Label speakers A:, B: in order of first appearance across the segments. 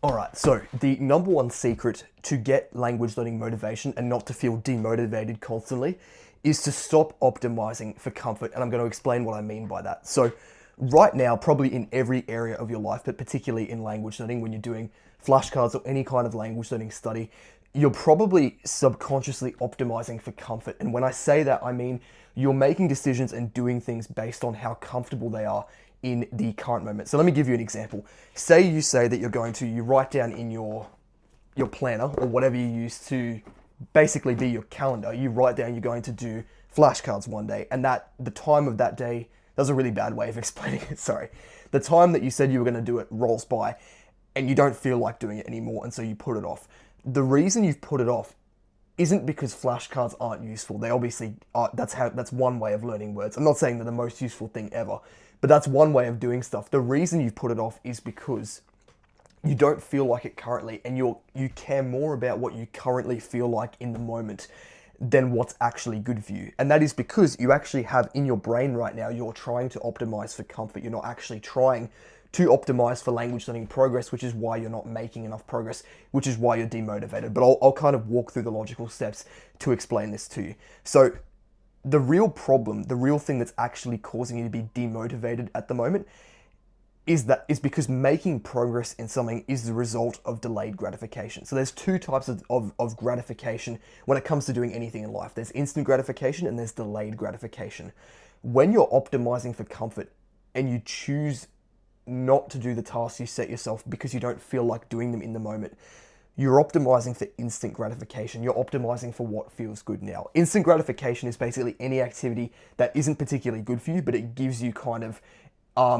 A: All right, so the number one secret to get language learning motivation and not to feel demotivated constantly is to stop optimizing for comfort. And I'm going to explain what I mean by that. So, right now, probably in every area of your life, but particularly in language learning, when you're doing flashcards or any kind of language learning study, you're probably subconsciously optimizing for comfort. And when I say that, I mean you're making decisions and doing things based on how comfortable they are in the current moment. So let me give you an example. Say that you write down in your planner or whatever you use to basically be your calendar, you write down you're going to do flashcards one day, and that the time of that day, that's a really bad way of explaining it, sorry. The time that you said you were going to do it rolls by and you don't feel like doing it anymore, and so you put it off. The reason you've put it off isn't because flashcards aren't useful. They obviously are. That's one way of learning words. I'm not saying they're the most useful thing ever, but that's one way of doing stuff. The reason you've put it off is because you don't feel like it currently, and you care more about what you currently feel like in the moment than what's actually good for you. And that is because you actually have in your brain right now, you're trying to optimize for comfort. You're not actually trying to optimize for language learning progress, which is why you're not making enough progress, which is why you're demotivated. But I'll kind of walk through the logical steps to explain this to you. So the real problem, the real thing that's actually causing you to be demotivated at the moment is because making progress in something is the result of delayed gratification. So there's two types of gratification when it comes to doing anything in life. There's instant gratification and there's delayed gratification. When you're optimizing for comfort and you choose not to do the tasks you set yourself because you don't feel like doing them in the moment, you're optimizing for instant gratification. You're optimizing for what feels good now. Instant gratification is basically any activity that isn't particularly good for you, but it gives you kind of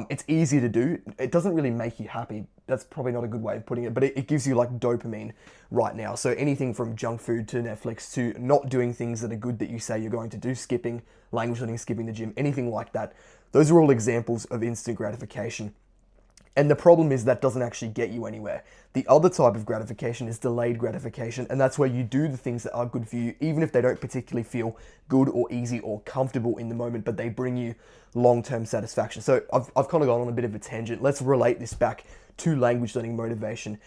A: it's easy to do. It doesn't really make you happy. That's probably not a good way of putting it, but it gives you like dopamine right now. So anything from junk food to Netflix to not doing things that are good that you say you're going to do, skipping language learning, skipping the gym, anything like that. Those are all examples of instant gratification. And the problem is that doesn't actually get you anywhere. The other type of gratification is delayed gratification, and that's where you do the things that are good for you, even if they don't particularly feel good or easy or comfortable in the moment, but they bring you long-term satisfaction. So I've kind of gone on a bit of a tangent. Let's relate this back to language learning motivation.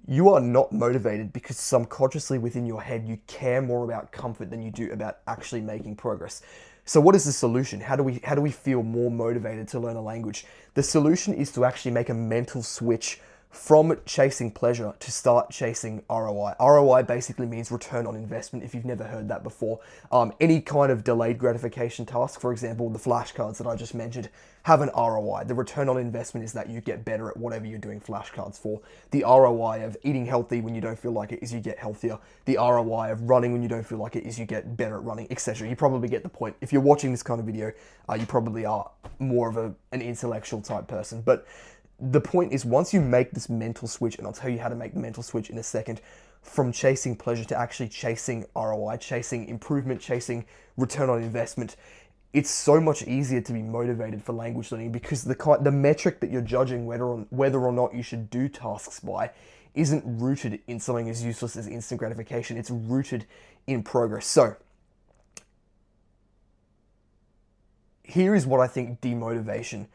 A: You are not motivated because subconsciously within your head, you care more about comfort than you do about actually making progress. So what is the solution? How do we feel more motivated to learn a language? The solution is to actually make a mental switch from chasing pleasure to start chasing ROI. ROI basically means return on investment, if you've never heard that before. Any kind of delayed gratification task, for example, the flashcards that I just mentioned, have an ROI. The return on investment is that you get better at whatever you're doing flashcards for. The ROI of eating healthy when you don't feel like it is you get healthier. The ROI of running when you don't feel like it is you get better at running, etc. You probably get the point. If you're watching this kind of video, you probably are more of an intellectual type person. But the point is, once you make this mental switch, and I'll tell you how to make the mental switch in a second, from chasing pleasure to actually chasing ROI, chasing improvement, chasing return on investment, it's so much easier to be motivated for language learning because the metric that you're judging whether or not you should do tasks by isn't rooted in something as useless as instant gratification. It's rooted in progress. So here is what I think demotivation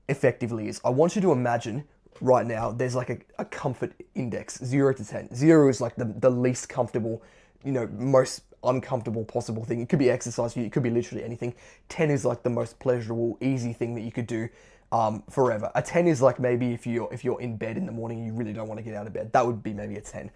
A: effectively is. I want you to imagine right now there's like a comfort index, 0 to 10. 0 is like the least comfortable, most uncomfortable possible thing. It could be exercise for you, it could be literally anything. 10 is like the most pleasurable, easy thing that you could do forever. A 10 is like maybe if you're in bed in the morning and you really don't want to get out of bed. That would be maybe a 10.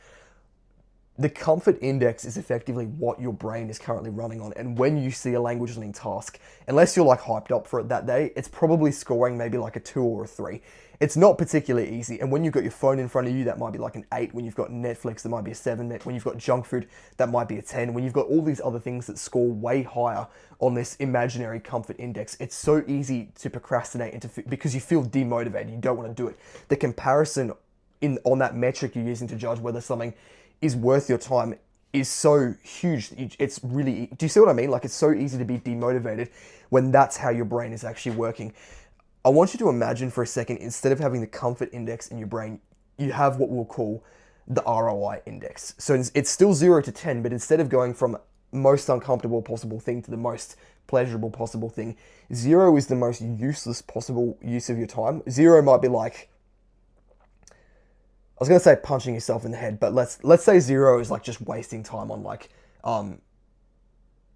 A: The comfort index is effectively what your brain is currently running on. And when you see a language learning task, unless you're like hyped up for it that day, it's probably scoring maybe like a 2 or a 3. It's not particularly easy. And when you've got your phone in front of you, that might be like an 8. When you've got Netflix, that might be a 7. When you've got junk food, that might be a 10. When you've got all these other things that score way higher on this imaginary comfort index, it's so easy to procrastinate because you feel demotivated. You don't want to do it. The comparison on that metric you're using to judge whether something is worth your time is so huge. It's really, do you see what I mean? Like, it's so easy to be demotivated when that's how your brain is actually working. I want you to imagine for a second, instead of having the comfort index in your brain, you have what we'll call the ROI index. So it's still 0 to 10, but instead of going from most uncomfortable possible thing to the most pleasurable possible thing, 0 is the most useless possible use of your time. 0 might be like, I was gonna say punching yourself in the head, but let's say 0 is like just wasting time on like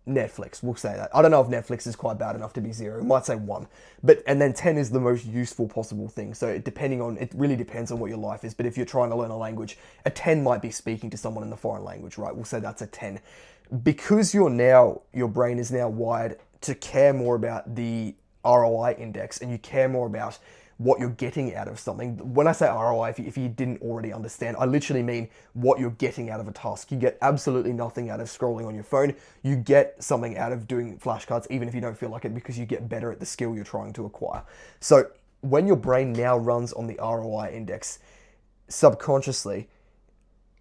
A: Netflix. We'll say that. I don't know if Netflix is quite bad enough to be 0. We might say 1, but and then 10 is the most useful possible thing. So it really depends on what your life is. But if you're trying to learn a language, a 10 might be speaking to someone in the foreign language, right? We'll say that's a 10, because your brain is now wired to care more about the ROI index, and you care more about what you're getting out of something. When I say ROI, if you didn't already understand, I literally mean what you're getting out of a task. You get absolutely nothing out of scrolling on your phone. You get something out of doing flashcards, even if you don't feel like it, because you get better at the skill you're trying to acquire. So when your brain now runs on the ROI index, subconsciously,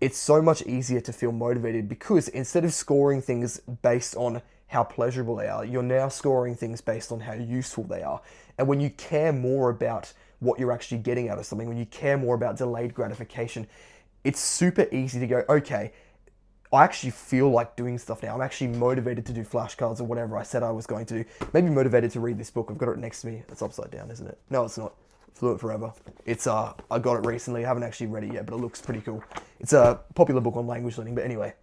A: it's so much easier to feel motivated, because instead of scoring things based on how pleasurable they are, you're now scoring things based on how useful they are. And when you care more about what you're actually getting out of something, when you care more about delayed gratification, it's super easy to go, okay, I actually feel like doing stuff now. I'm actually motivated to do flashcards or whatever I said I was going to do. Maybe motivated to read this book. I've got it next to me. It's upside down, isn't it? No, it's not. Fluent Forever. It's I got it recently. I haven't actually read it yet, but it looks pretty cool. It's a popular book on language learning. But anyway,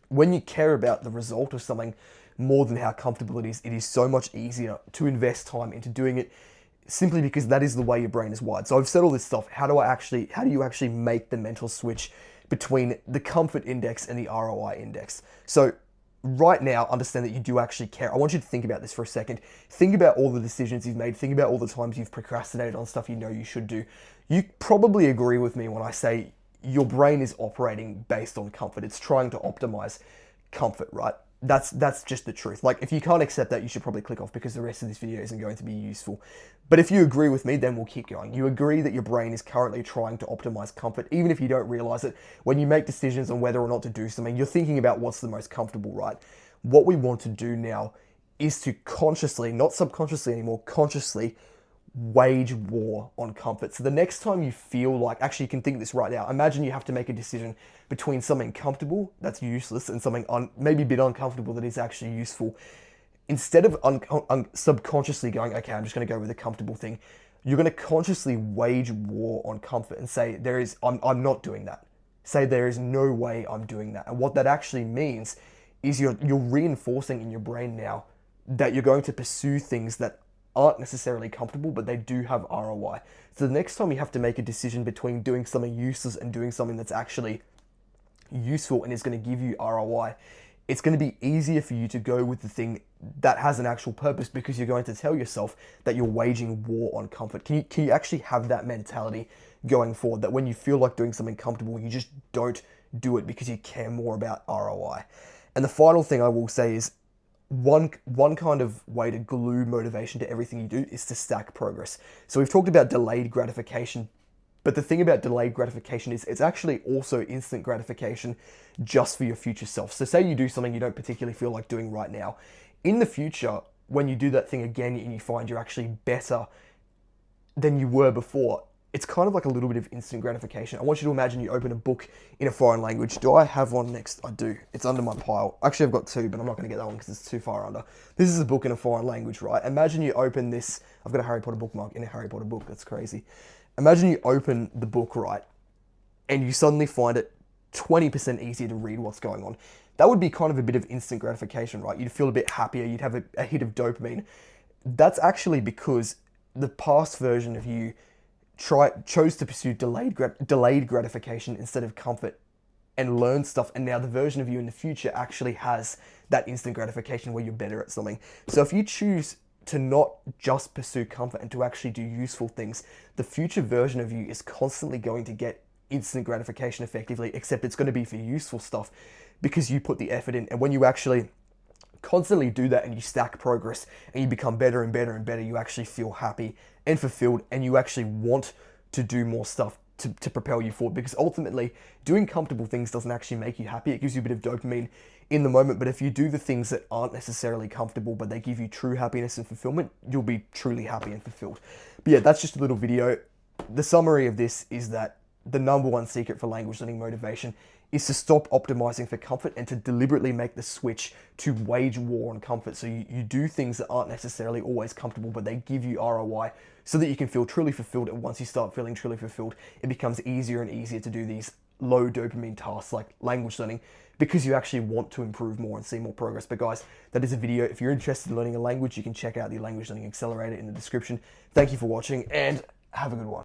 A: when you care about the result of something more than how comfortable it is so much easier to invest time into doing it, simply because that is the way your brain is wired. So I've said all this stuff. How do you actually make the mental switch between the comfort index and the ROI index? So right now, understand that you do actually care. I want you to think about this for a second. Think about all the decisions you've made. Think about all the times you've procrastinated on stuff you know you should do. You probably agree with me when I say your brain is operating based on comfort. It's trying to optimize comfort, right? That's just the truth. Like, if you can't accept that, you should probably click off, because the rest of this video isn't going to be useful. But if you agree with me, then we'll keep going. You agree that your brain is currently trying to optimize comfort, even if you don't realize it. When you make decisions on whether or not to do something, you're thinking about what's the most comfortable, right? What we want to do now is to consciously, not subconsciously anymore, consciously wage war on comfort. So the next time you feel like, actually you can think this right now, imagine you have to make a decision between something comfortable that's useless and something maybe a bit uncomfortable that is actually useful. Instead of subconsciously going, okay, I'm just going to go with the comfortable thing, you're going to consciously wage war on comfort and say, I'm not doing that. Say, there is no way I'm doing that. And what that actually means is you're reinforcing in your brain now that you're going to pursue things that aren't necessarily comfortable, but they do have ROI. So the next time you have to make a decision between doing something useless and doing something that's actually useful and is going to give you ROI, it's going to be easier for you to go with the thing that has an actual purpose, because you're going to tell yourself that you're waging war on comfort. Can you actually have that mentality going forward, that when you feel like doing something comfortable, you just don't do it because you care more about ROI? And the final thing I will say is, one kind of way to glue motivation to everything you do is to stack progress. So we've talked about delayed gratification, but the thing about delayed gratification is it's actually also instant gratification just for your future self. So say you do something you don't particularly feel like doing right now. In the future, when you do that thing again and you find you're actually better than you were before, it's kind of like a little bit of instant gratification. I want you to imagine you open a book in a foreign language. Do I have one next? I do. It's under my pile. Actually, I've got two, but I'm not going to get that one because it's too far under. This is a book in a foreign language, right? Imagine you open this. I've got a Harry Potter bookmark in a Harry Potter book. That's crazy. Imagine you open the book, right, and you suddenly find it 20% easier to read what's going on. That would be kind of a bit of instant gratification, right? You'd feel a bit happier. You'd have a hit of dopamine. That's actually because the past version of you chose to pursue delayed gratification instead of comfort and learn stuff. And now the version of you in the future actually has that instant gratification where you're better at something. So if you choose to not just pursue comfort and to actually do useful things, the future version of you is constantly going to get instant gratification effectively, except it's going to be for useful stuff because you put the effort in. And when you actually constantly do that and you stack progress and you become better and better and better, you actually feel happy and fulfilled, and you actually want to do more stuff to propel you forward, because ultimately doing comfortable things doesn't actually make you happy. It gives you a bit of dopamine in the moment, but if you do the things that aren't necessarily comfortable but they give you true happiness and fulfillment, you'll be truly happy and fulfilled. But yeah, that's just a little video. The summary of this is that the number one secret for language learning motivation is to stop optimizing for comfort and to deliberately make the switch to wage war on comfort. So you do things that aren't necessarily always comfortable, but they give you ROI so that you can feel truly fulfilled. And once you start feeling truly fulfilled, it becomes easier and easier to do these low dopamine tasks like language learning because you actually want to improve more and see more progress. But guys, that is a video. If you're interested in learning a language, you can check out the Language Learning Accelerator in the description. Thank you for watching and have a good one.